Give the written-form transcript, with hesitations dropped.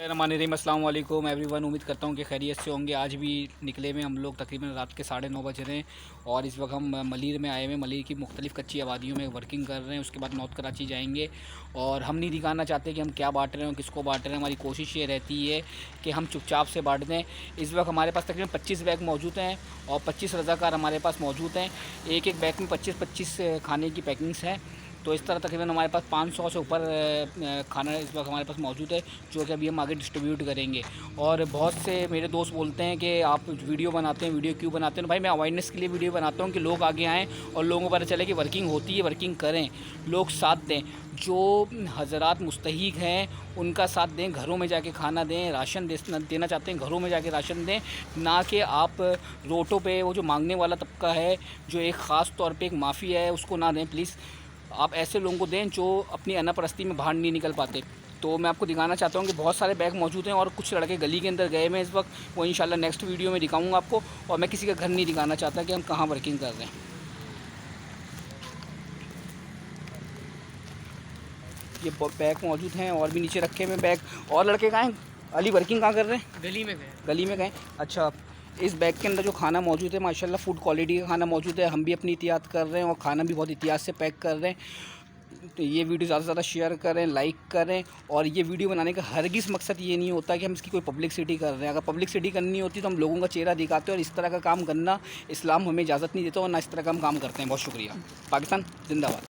अस्सलाम वालेकुम एवरीवन। उम्मीद करता हूँ कि खैरियत से होंगे। आज भी निकले हुए हम लोग तकरीबन रात के 9:30 बज रहे हैं और इस वक्त हम मलीर में आए हुए हैं। मलीर की मुख्तलिफ़ कच्ची आबादियों में वर्किंग कर रहे हैं। उसके बाद नॉर्थ कराची जाएंगे और हम नहीं दिखाना चाहते कि हम क्या बांट रहे हैं, किसको बांट रहे हैं। हमारी कोशिश ये रहती है कि हम चुपचाप से बांट दें। इस वक्त हमारे पास तकरीबन 25 बैग मौजूद हैं और 25 रज़ाकार हमारे पास मौजूद हैं। एक एक बैग में 25-25 खाने की पैकिंग्स हैं। तो इस तरह तकरीबन हमारे पास 500 से ऊपर खाना इस वक्त हमारे पास मौजूद है, जो कि अभी हम आगे डिस्ट्रीब्यूट करेंगे। और बहुत से मेरे दोस्त बोलते हैं कि आप वीडियो बनाते हैं, वीडियो क्यों बनाते हैं? भाई मैं अवेयरनेस के लिए वीडियो बनाता हूँ कि लोग आगे आएँ और लोगों को पता चले कि वर्किंग होती है, वर्किंग करें, लोग साथ दें। जो हज़रात मुस्तहिक हैं उनका साथ दें, घरों में जाके खाना दें, राशन देना चाहते हैं घरों में जाके राशन दें, ना कि आप रोटों पे वो जो मांगने वाला तबका है, जो एक ख़ास तौर पे एक माफिया है, उसको ना दें प्लीज़। आप ऐसे लोगों को दें जो अपनी अनापरस्ती में बाहर नहीं निकल पाते। तो मैं आपको दिखाना चाहता हूँ कि बहुत सारे बैग मौजूद हैं और कुछ लड़के गली के अंदर गए हुए हैं इस वक्त। वो इंशाल्लाह नेक्स्ट वीडियो में दिखाऊंगा आपको। और मैं किसी का घर नहीं दिखाना चाहता कि हम कहाँ वर्किंग कर रहे हैं। ये बैग मौजूद हैं और भी नीचे रखे हुए बैग। और लड़के कहाँ हैं? अली वर्किंग कहाँ कर रहे हैं? गली में गए। गली में गए। अच्छा, इस बैग के अंदर जो खाना मौजूद है माशाल्लाह फूड क्वालिटी का खाना मौजूद है। हम भी अपनी एहतियात कर रहे हैं और खाना भी बहुत एहतियात से पैक कर रहे हैं। तो ये वीडियो ज़्यादा से ज़्यादा शेयर करें, लाइक करें। और ये वीडियो बनाने का हरगिज़ मकसद ये नहीं होता कि हम इसकी कोई पब्लिसिटी कर रहे हैं। अगर पब्लिसिटी करनी होती तो हम लोगों का चेहरा दिखाते हैं, और इस तरह का काम करना इस्लाम हमें इजाज़त नहीं देता और ना इस तरह का हम काम करते हैं। बहुत शुक्रिया। पाकिस्तान जिंदाबाद।